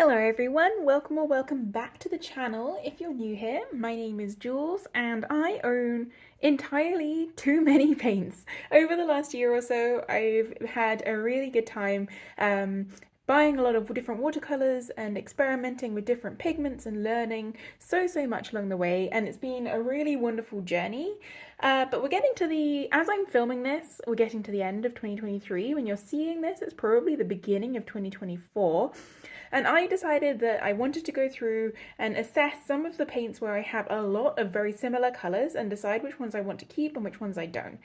Hello everyone, welcome or welcome back to the channel. If you're new here, my name is Jules and I own entirely too many paints. Over the last year or so, I've had a really good time buying a lot of different watercolors and experimenting with different pigments and learning so much along the way, and it's been a really wonderful journey. But we're getting to as I'm filming this, we're getting to the end of 2023. When you're seeing this, it's probably the beginning of 2024. And I decided that I wanted to go through and assess some of the paints where I have a lot of very similar colours and decide which ones I want to keep and which ones I don't.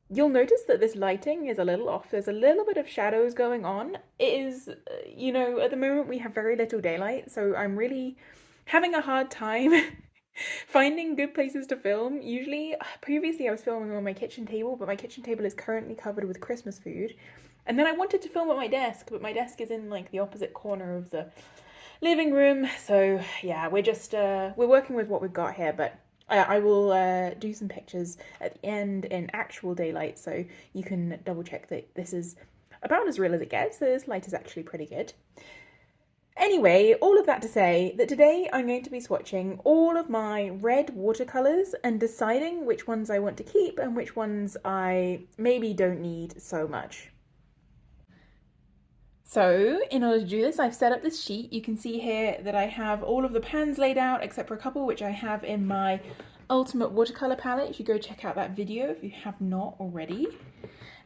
You'll notice that this lighting is a little off. There's a little bit of shadows going on. It is, at the moment we have very little daylight, so I'm really having a hard time finding good places to film. Previously I was filming on my kitchen table, but my kitchen table is currently covered with Christmas food. And then I wanted to film at my desk, but my desk is in like the opposite corner of the living room. So yeah, we're working with what we've got here, but I will do some pictures at the end in actual daylight, so you can double check that this is about as real as it gets. This light is actually pretty good. Anyway, all of that to say that today I'm going to be swatching all of my red watercolors and deciding which ones I want to keep and which ones I maybe don't need so much. So in order to do this, I've set up this sheet. You can see here that I have all of the pans laid out except for a couple which I have in my Ultimate Watercolor palette. You should go check out that video if you have not already.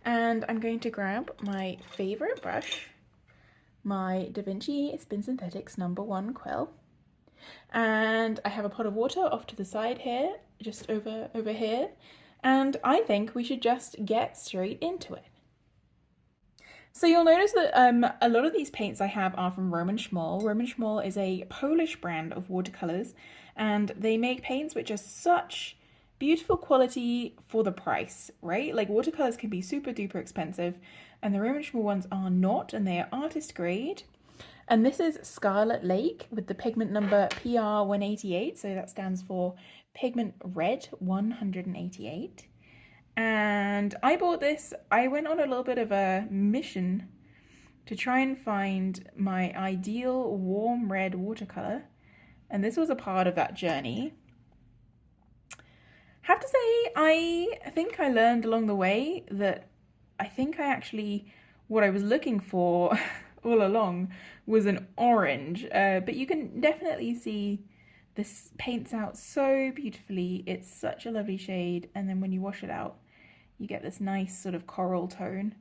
And I'm going to grab my favorite brush, my Da Vinci Spin Synthetics #1 quill. And I have a pot of water off to the side here, just over here. And I think we should just get straight into it. So you'll notice that a lot of these paints I have are from Roman Szmol. Roman Szmol is a Polish brand of watercolors, and they make paints which are such beautiful quality for the price, right? Like watercolors can be super duper expensive, and the Roman Szmol ones are not, and they are artist grade. And this is Scarlet Lake with the pigment number PR 188, so that stands for Pigment Red 188. And I bought this. I went on a little bit of a mission to try and find my ideal warm red watercolor, and this was a part of that journey. Have to say, I think I learned along the way that what I was looking for all along was an orange, but you can definitely see this paints out so beautifully. It's such a lovely shade, and then when you wash it out, you get this nice sort of coral tone.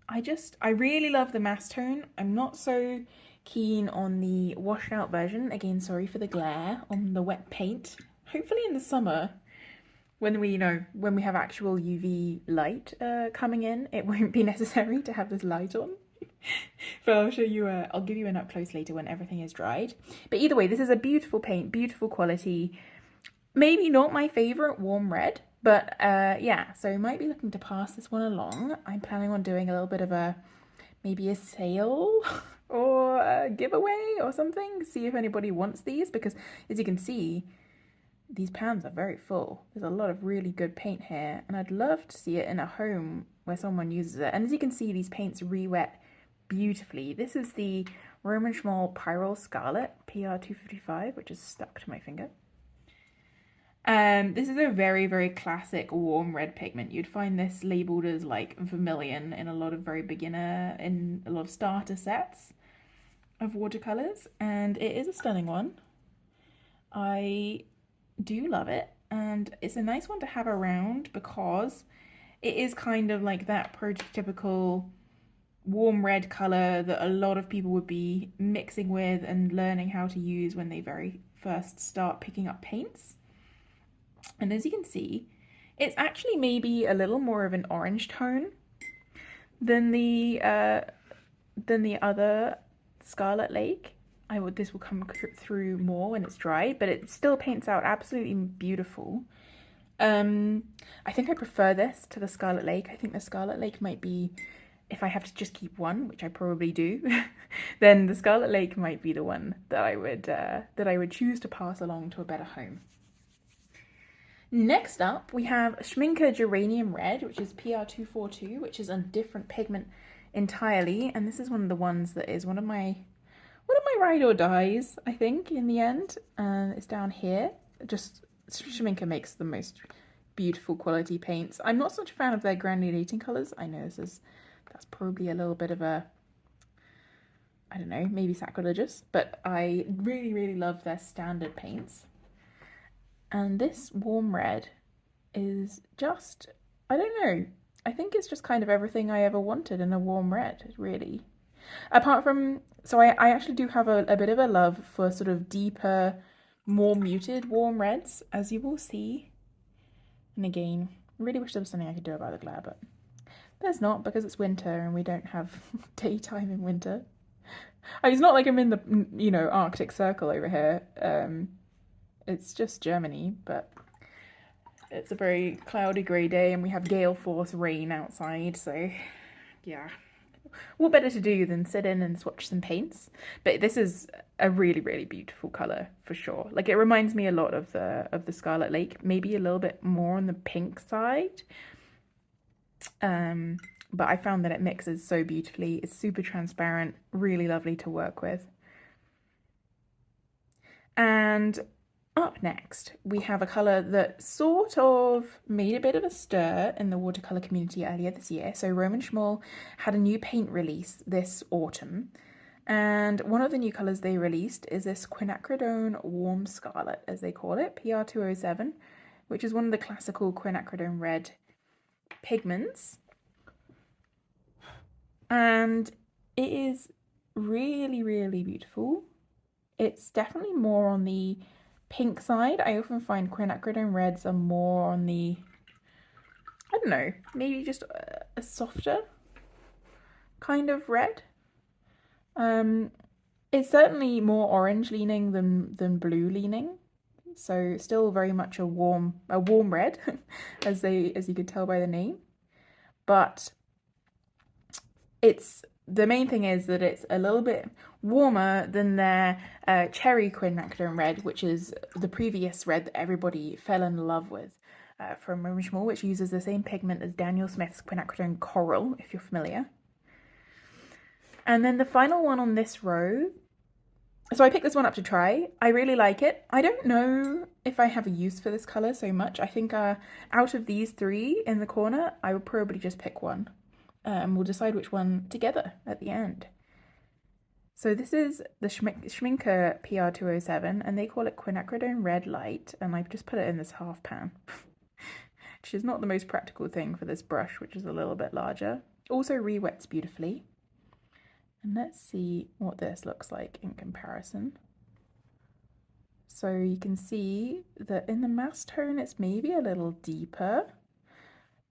I really love the mass tone. I'm not so keen on the washed out version. Again, sorry for the glare on the wet paint. Hopefully in the summer, when we have actual UV light coming in, it won't be necessary to have this light on. But I'll show you, I'll give you an up close later when everything is dried. But either way, this is a beautiful paint, beautiful quality. Maybe not my favorite warm red, but yeah, so I might be looking to pass this one along. I'm planning on doing a little bit of maybe a sale or a giveaway or something, see if anybody wants these, because as you can see, these pans are very full. There's a lot of really good paint here, and I'd love to see it in a home where someone uses it. And as you can see, these paints re-wet beautifully. This is the Roman Szmol Pyrrole Scarlet PR 255, which is stuck to my finger. This is a very, very classic warm red pigment. You'd find this labeled as like vermilion in a lot of in a lot of starter sets of watercolors, and it is a stunning one. I do love it, and it's a nice one to have around because it is kind of like that prototypical warm red color that a lot of people would be mixing with and learning how to use when they very first start picking up paints. And as you can see, it's actually maybe a little more of an orange tone than the other Scarlet Lake. This will come through more when it's dry, but it still paints out absolutely beautiful. I think I prefer this to the Scarlet Lake. I think the Scarlet Lake might be, if I have to just keep one, which I probably do, then the Scarlet Lake might be the one that I would choose to pass along to a better home. Next up, we have Schmincke Geranium Red, which is PR 242, which is a different pigment entirely, and this is one of the ones that is one of my ride or dies, I think, in the end. It's down here. Just Schmincke makes the most beautiful quality paints. I'm not such a fan of their granulating colours. I know that's probably a little bit of a, I don't know, maybe sacrilegious, but I really, really love their standard paints. And this warm red is just, I don't know, I think it's just kind of everything I ever wanted in a warm red, really. Apart from, so I actually do have a bit of a love for sort of deeper, more muted warm reds, as you will see. And again, I really wish there was something I could do about the glare, but there's not, because it's winter and we don't have daytime in winter. It's not like I'm in the, you know, Arctic Circle over here. It's just Germany, but it's a very cloudy grey day and we have gale force rain outside, so yeah. What better to do than sit in and swatch some paints? But this is a really, really beautiful colour for sure. Like, it reminds me a lot of the Scarlet Lake, maybe a little bit more on the pink side. But I found that it mixes so beautifully. It's super transparent, really lovely to work with. And up next, we have a colour that sort of made a bit of a stir in the watercolour community earlier this year. So Roman Schmall had a new paint release this autumn. And one of the new colours they released is this Quinacridone Warm Scarlet, as they call it, PR 207, which is one of the classical Quinacridone Red pigments. And it is really, really beautiful. It's definitely more on the pink side. I often find Quinacridone Reds are more on the, I don't know, maybe just a softer kind of red. It's certainly more orange leaning than blue leaning. So still very much a warm red, as you could tell by the name. But the main thing is that it's a little bit warmer than their Cherryquinacridone Red, which is the previous red that everybody fell in love with from Maroon, which uses the same pigment as Daniel Smith's Quinacridone Coral, if you're familiar. And then the final one on this row, so I picked this one up to try. I really like it. I don't know if I have a use for this colour so much. I think out of these three in the corner, I would probably just pick one. And we'll decide which one together at the end. So this is the Schmincke PR 207, and they call it Quinacridone Red Light, and I've just put it in this half pan, which is not the most practical thing for this brush, which is a little bit larger. Also re-wets beautifully. And let's see what this looks like in comparison. So you can see that in the mass tone, it's maybe a little deeper,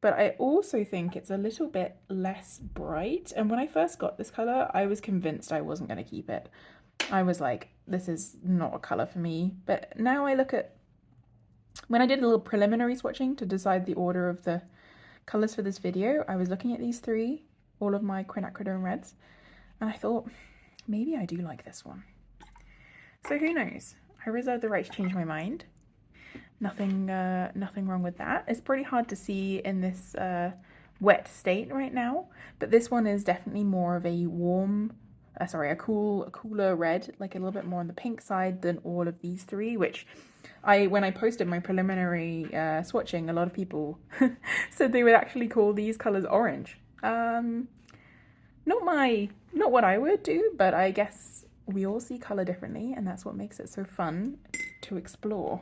but I also think it's a little bit less bright. And when I first got this colour, I was convinced I wasn't going to keep it. I was like, this is not a colour for me. But now I look at, when I did a little preliminary swatching to decide the order of the colours for this video, I was looking at these three, all of my Quinacridone Reds, and I thought, maybe I do like this one. So who knows? I reserve the right to change my mind. Nothing wrong with that. It's pretty hard to see in this wet state right now, but this one is definitely more of a warm, a cooler red, like a little bit more on the pink side than all of these three, which when I posted my preliminary swatching, a lot of people said they would actually call these colors orange. Not what I would do, but I guess we all see color differently, and that's what makes it so fun to explore.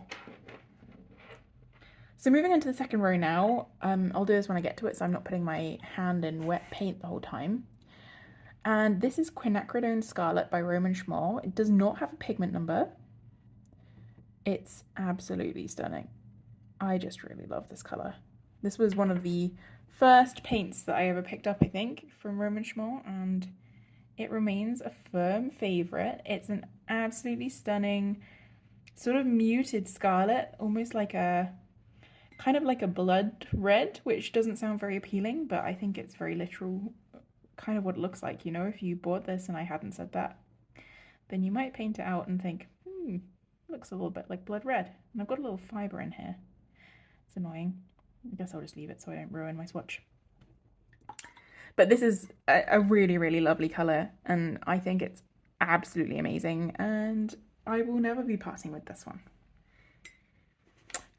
So moving into the second row now, I'll do this when I get to it, so I'm not putting my hand in wet paint the whole time. And this is Quinacridone Scarlet by Roman Schmall. It does not have a pigment number. It's absolutely stunning. I just really love this color. This was one of the first paints that I ever picked up, I think, from Roman Schmall, and it remains a firm favorite. It's an absolutely stunning, sort of muted scarlet, almost like kind of like a blood red, which doesn't sound very appealing, but I think it's very literal, kind of what it looks like. You know, if you bought this and I hadn't said that, then you might paint it out and think, looks a little bit like blood red. And I've got a little fibre in here. It's annoying. I guess I'll just leave it so I don't ruin my swatch. But this is a really, really lovely colour, and I think it's absolutely amazing, and I will never be parting with this one.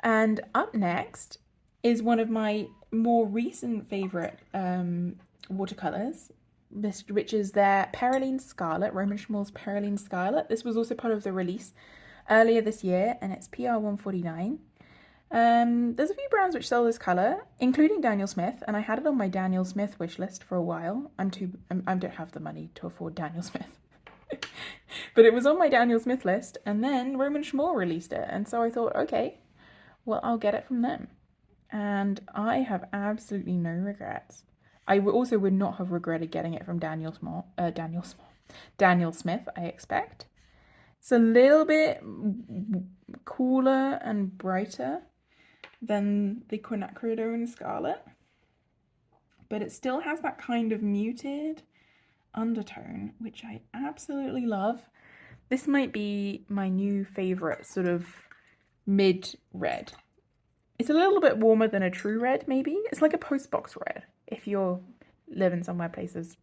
And up next is one of my more recent favourite watercolours, which is their Permaene Scarlet, Roman Schmall's Permaene Scarlet. This was also part of the release earlier this year, and it's PR 149. There's a few brands which sell this colour, including Daniel Smith, and I had it on my Daniel Smith wish list for a while. I don't have the money to afford Daniel Smith. But it was on my Daniel Smith list, and then Roman Schmall released it, and so I thought, okay, well, I'll get it from them. And I have absolutely no regrets. I also would not have regretted getting it from Daniel Smith, I expect. It's a little bit cooler and brighter than the Quinacridone Scarlet, but it still has that kind of muted undertone, which I absolutely love. This might be my new favourite sort of mid red. It's a little bit warmer than a true red, maybe. It's like a postbox red, if you're living somewhere places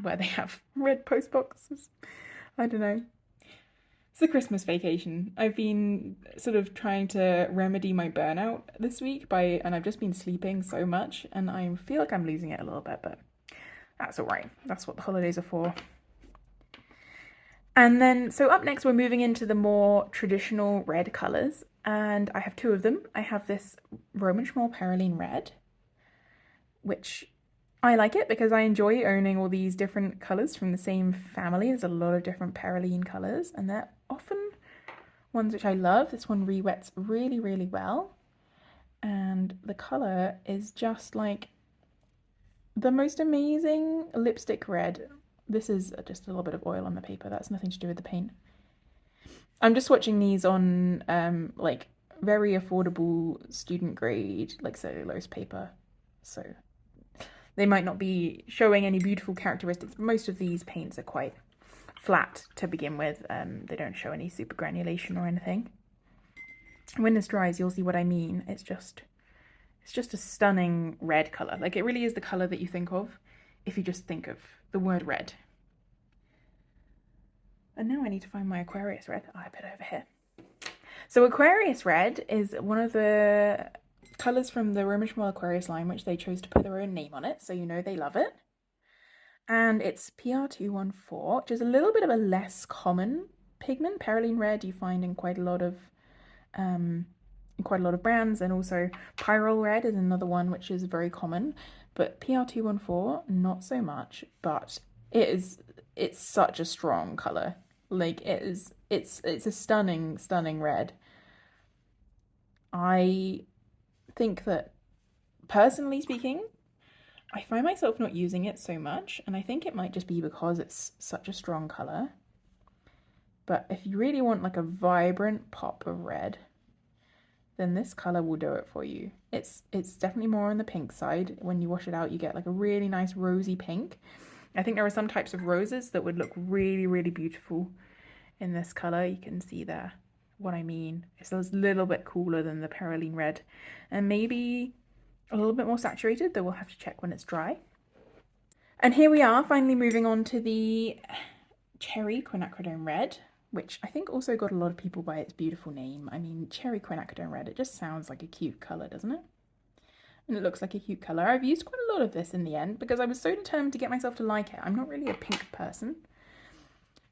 where they have red postboxes. I don't know. It's the Christmas vacation. I've been sort of trying to remedy my burnout this week and I've just been sleeping so much, and I feel like I'm losing it a little bit, but that's all right. That's what the holidays are for. And then, so up next, we're moving into the more traditional red colours, and I have two of them. I have this Roman Schmall Permaene Red, which I like it because I enjoy owning all these different colours from the same family. There's a lot of different Permaene colours, and they're often ones which I love. This one re-wets really, really well, and the colour is just like the most amazing lipstick red. This is just a little bit of oil on the paper. That's nothing to do with the paint. I'm just swatching these on like very affordable student grade, like cellulose paper. So they might not be showing any beautiful characteristics. Most of these paints are quite flat to begin with. They don't show any super granulation or anything. When this dries, you'll see what I mean. It's just a stunning red colour. Like, it really is the colour that you think of if you just think of the word red. And now I need to find my Aquarius Red. I put it over here. So Aquarius Red is one of the colours from the Roman Schmall Aquarius line, which they chose to put their own name on it, so you know they love it. And it's PR214, which is a little bit of a less common pigment. Permaene Red you find in quite a lot of brands, and also Pyrrole Red is another one which is very common, but PR214 not so much. But it's such a strong color. Like, it's a stunning red. I think that, personally speaking, I find myself not using it so much, and I think it might just be because it's such a strong color. But if you really want like a vibrant pop of red, then this color will do it for you. It's definitely more on the pink side. When you wash it out, you get like a really nice rosy pink. I think there are some types of roses that would look really, really beautiful in this color. You can see there what I mean. It's a little bit cooler than the Permaene Red, and maybe a little bit more saturated, though we'll have to check when it's dry. And here we are, finally moving on to the Cherryquinacridone Red, which I think also got a lot of people by its beautiful name. I mean, Cherryquinacridone Red, it just sounds like a cute colour, doesn't it? And it looks like a cute colour. I've used quite a lot of this in the end because I was so determined to get myself to like it. I'm not really a pink person.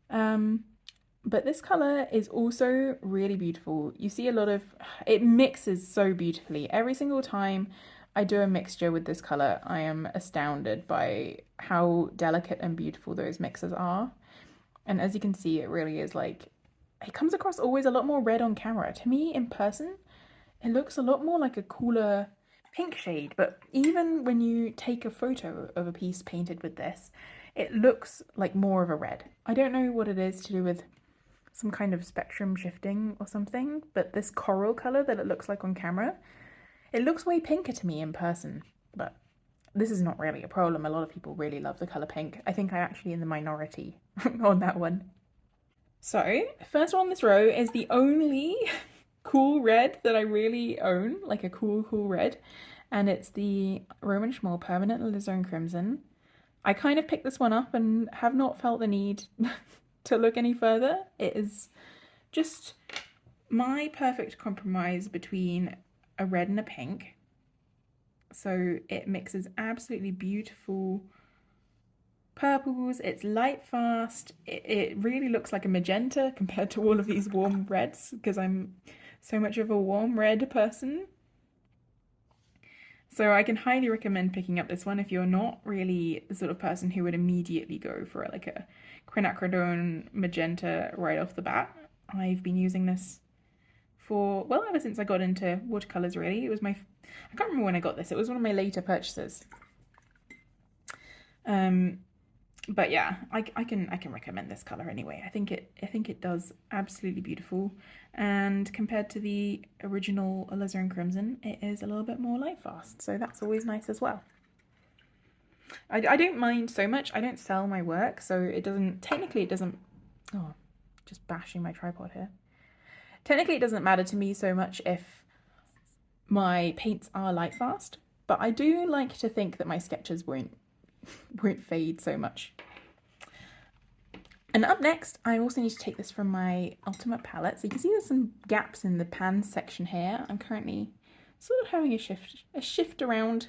But this colour is also really beautiful. You see a lot of, it mixes so beautifully. Every single time I do a mixture with this colour, I am astounded by how delicate and beautiful those mixes are. And as you can see, it really is like, it comes across always a lot more red on camera. To me, in person, it looks a lot more like a cooler pink shade. But even when you take a photo of a piece painted with this, it looks like more of a red. I don't know what it is to do with some kind of spectrum shifting or something, but this coral colour that it looks like on camera, it looks way pinker to me in person. But this is not really a problem. A lot of people really love the colour pink. I think I'm actually in the minority on that one. So, first one on this row is the only cool red that I really own, like a cool red. And it's the Roman Schmall Permanent Alizarin Crimson. I kind of picked this one up and have not felt the need to look any further. It is just my perfect compromise between a red and a pink. So it mixes absolutely beautiful purples, it's light fast, it really looks like a magenta compared to all of these warm reds because I'm so much of a warm red person. So I can highly recommend picking up this one if you're not really the sort of person who would immediately go for like a quinacridone magenta right off the bat. I've been using this for, well, ever since I got into watercolours really. It was I can't remember when I got this, it was one of my later purchases. But yeah, I can recommend this color anyway. I think it does absolutely beautiful, and compared to the original Alizarin Crimson, it is a little bit more light fast, so that's always nice as well. I don't mind so much. I don't sell my work, so it doesn't oh, just bashing my tripod here. Technically it doesn't matter to me so much if my paints are light fast, but I do like to think that my sketches won't fade so much. And up next, I also need to take this from my Ultimate palette. So you can see there's some gaps in the pan section here. I'm currently sort of having a shift around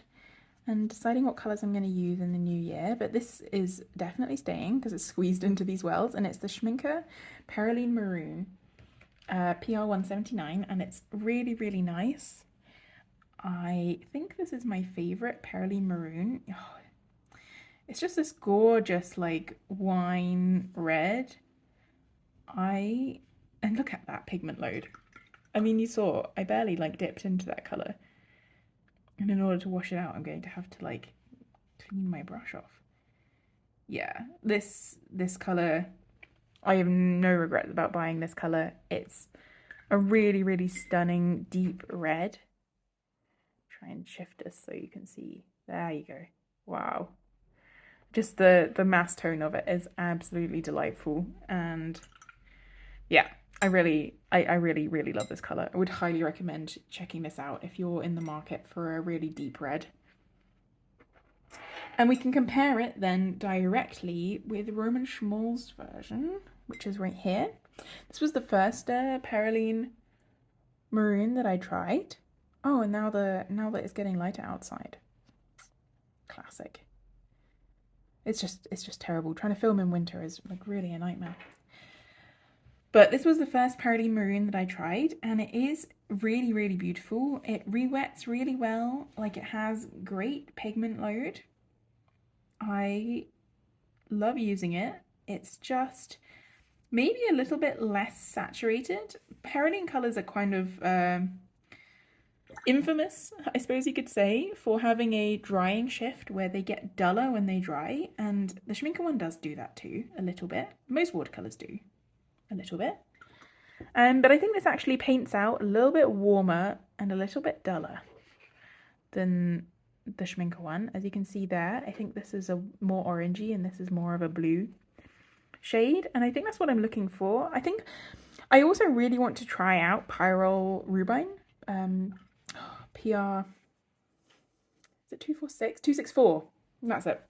and deciding what colours I'm going to use in the new year. But this is definitely staying because it's squeezed into these wells, and it's the Schmincke Permaene Maroon PR 179, and it's really, really nice. I think this is my favourite Permaene Maroon. Oh, it's just this gorgeous, like, wine red. And look at that pigment load. I mean, you saw, I barely, like, dipped into that colour. And in order to wash it out, I'm going to have to, like, clean my brush off. Yeah, this colour, I have no regrets about buying this colour. It's a really, really stunning deep red. Try and shift this so you can see. There you go. Wow. Just the mass tone of it is absolutely delightful, and yeah, I really love this color. I would highly recommend checking this out if you're in the market for a really deep red. And we can compare it then directly with Roman Schmoll's version, which is right here. This was the first Permaene Maroon that I tried. Oh, and now that it's getting lighter outside. Classic. It's just terrible. Trying to film in winter is like really a nightmare. But this was the first Permaene Maroon that I tried, and it is really, really beautiful. It re-wets really well. Like, it has great pigment load. I love using it. It's just maybe a little bit less saturated. Permaene colours are kind of infamous, I suppose you could say, for having a drying shift where they get duller when they dry, and the Schmincke one does do that too, a little bit. Most watercolours do, a little bit. But I think this actually paints out a little bit warmer and a little bit duller than the Schmincke one. As you can see there, I think this is a more orangey and this is more of a blue shade, and I think that's what I'm looking for. I think I also really want to try out Pyrrole Rubine. PR, is it 246? 264. That's it.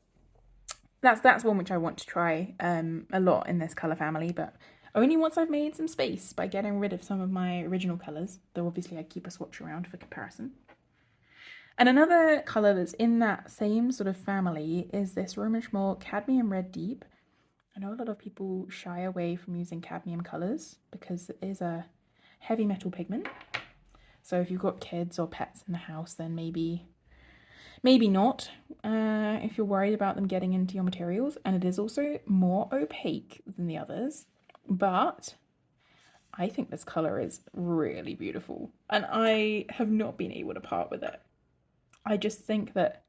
That's one which I want to try a lot in this colour family, but only once I've made some space by getting rid of some of my original colours, though obviously I keep a swatch around for comparison. And another colour that's in that same sort of family is this Roman Schmoll Cadmium Red Deep. I know a lot of people shy away from using cadmium colours because it is a heavy metal pigment. So if you've got kids or pets in the house, then maybe not, if you're worried about them getting into your materials. And it is also more opaque than the others, but I think this colour is really beautiful, and I have not been able to part with it. I just think that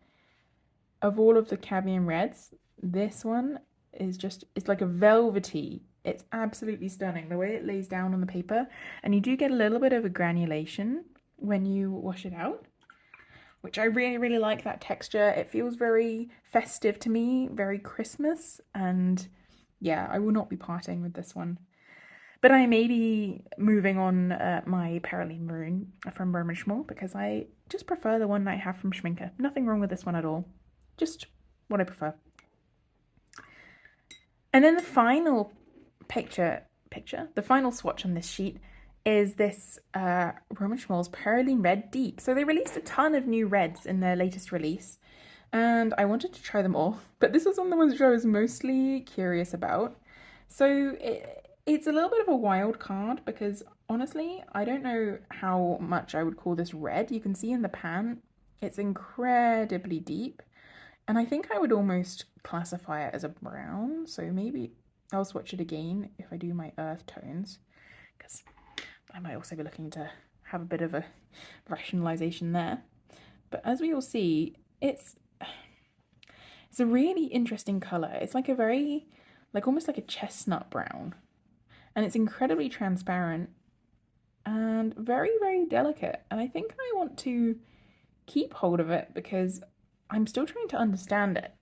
of all of the cadmium reds, this one is it's like a velvety. It's absolutely stunning, the way it lays down on the paper, and you do get a little bit of a granulation when you wash it out, which I really, really like that texture. It feels very festive to me, very Christmas, and yeah, I will not be parting with this one. But I may be moving on my Permaene Maroon from Roman Schmoll because I just prefer the one I have from Schmincke. Nothing wrong with this one at all, just what I prefer. And then the final the final swatch on this sheet is this Roman Schmoll's Permaene Red Deep. So they released a ton of new reds in their latest release, and I wanted to try them all, but this was one of the ones which I was mostly curious about. So it's a little bit of a wild card because honestly, I don't know how much I would call this red. You can see in the pan, it's incredibly deep. And I think I would almost classify it as a brown. So maybe I'll swatch it again if I do my earth tones, because I might also be looking to have a bit of a rationalization there. But as we will see, it's a really interesting color. It's like a very, like almost like a chestnut brown. And it's incredibly transparent and very, very delicate. And I think I want to keep hold of it because I'm still trying to understand it.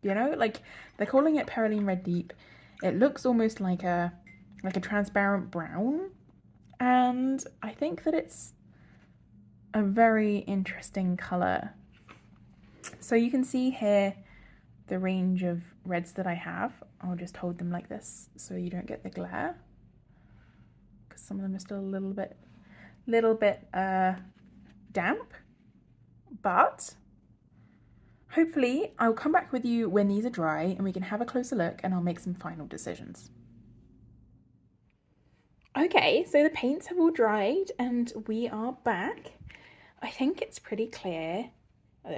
You know, like they're calling it Permaene Red Deep. It looks almost like a transparent brown. And I think that it's a very interesting color. So you can see here the range of reds that I have. I'll just hold them like this so you don't get the glare, because some of them are still a little bit damp. But hopefully I'll come back with you when these are dry and we can have a closer look and I'll make some final decisions. Okay, so the paints have all dried and we are back. I think it's pretty clear.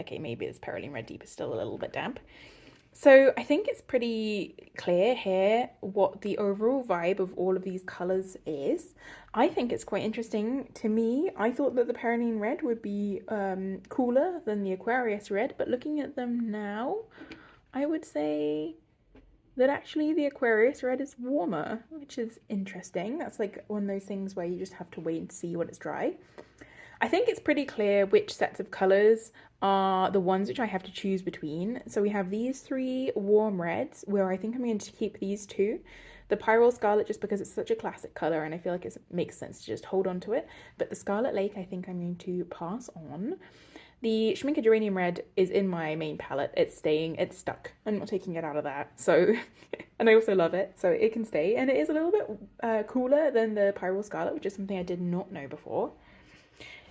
Okay, maybe this Permaene Red Deep is still a little bit damp. So I think it's pretty clear here what the overall vibe of all of these colours is. I think it's quite interesting. To me, I thought that the Permaene Red would be cooler than the Aquarius Red, but looking at them now, I would say that actually the Aquarius Red is warmer, which is interesting. That's like one of those things where you just have to wait and see when it's dry. I think it's pretty clear which sets of colours are the ones which I have to choose between. So we have these three warm reds, where I think I'm going to keep these two. The Pyrrole Scarlet, just because it's such a classic colour and I feel like it makes sense to just hold on to it. But the Scarlet Lake, I think I'm going to pass on. The Schmincke Geranium Red is in my main palette. It's staying, it's stuck. I'm not taking it out of that. So, and I also love it, so it can stay. And it is a little bit cooler than the Pyrrole Scarlet, which is something I did not know before.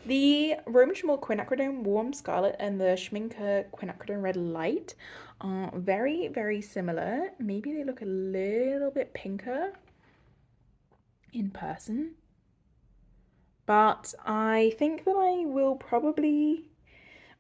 The Roman Schmoll Quinacridone Warm Scarlet and the Schmincke Quinacridone Red Light are very, very similar. Maybe they look a little bit pinker in person. But I think that I will probably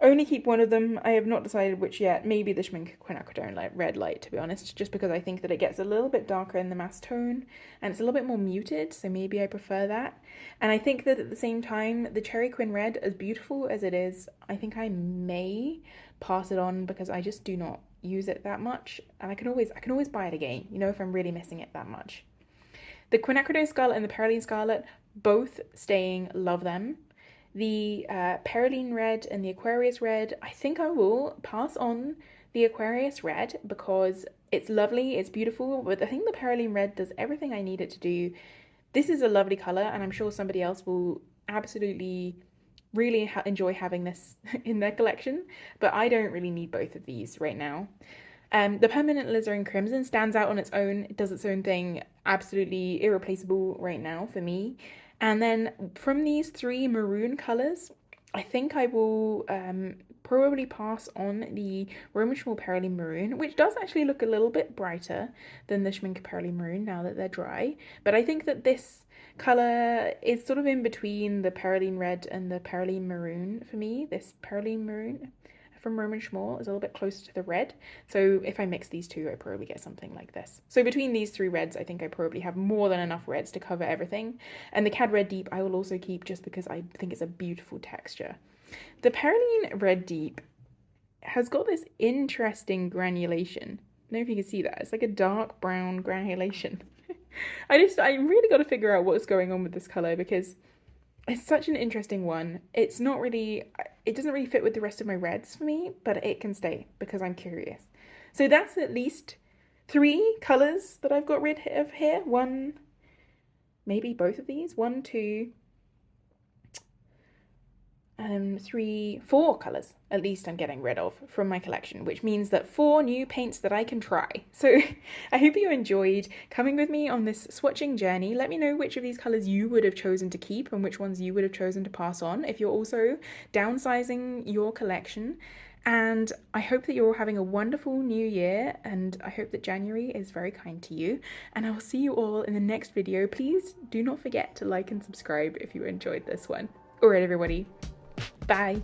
only keep one of them. I have not decided which yet. Maybe the Schmincke Quinacridone Red Light, to be honest, just because I think that it gets a little bit darker in the mass tone and it's a little bit more muted, so maybe I prefer that. And I think that at the same time, the Cherryquin Red, as beautiful as it is, I think I may pass it on because I just do not use it that much, and I can always buy it again, you know, if I'm really missing it that much. The Quinacridone Scarlet and the Permaene Scarlet, both staying, love them. The Permaene Red and the Aquarius Red, I think I will pass on the Aquarius Red because it's lovely, it's beautiful, but I think the Permaene Red does everything I need it to do. This is a lovely colour and I'm sure somebody else will absolutely really enjoy having this in their collection, but I don't really need both of these right now. The Permanent Alizarin Crimson stands out on its own, it does its own thing, absolutely irreplaceable right now for me. And then from these three maroon colours, I think I will probably pass on the Roman Schmoll Permaene Maroon, which does actually look a little bit brighter than the Schmincke Permaene Maroon now that they're dry. But I think that this colour is sort of in between the Permaene Red and the Permaene Maroon for me. This Permaene Maroon from Roman Schmoll is a little bit closer to the red. So if I mix these two, I probably get something like this. So between these three reds, I think I probably have more than enough reds to cover everything. And the Cad Red Deep I will also keep just because I think it's a beautiful texture. The Permaene Red Deep has got this interesting granulation. I don't know if you can see that. It's like a dark brown granulation. I really got to figure out what's going on with this color because it's such an interesting one. It doesn't really fit with the rest of my reds for me, but it can stay because I'm curious. So that's at least 3 colours that I've got rid of here. One, maybe both of these. 1, 2, 4 colours at least I'm getting rid of from my collection, which means that 4 new paints that I can try. So I hope you enjoyed coming with me on this swatching journey. Let me know which of these colours you would have chosen to keep and which ones you would have chosen to pass on if you're also downsizing your collection. And I hope that you're all having a wonderful new year, and I hope that January is very kind to you. And I will see you all in the next video. Please do not forget to like and subscribe if you enjoyed this one. All right, everybody. Bye.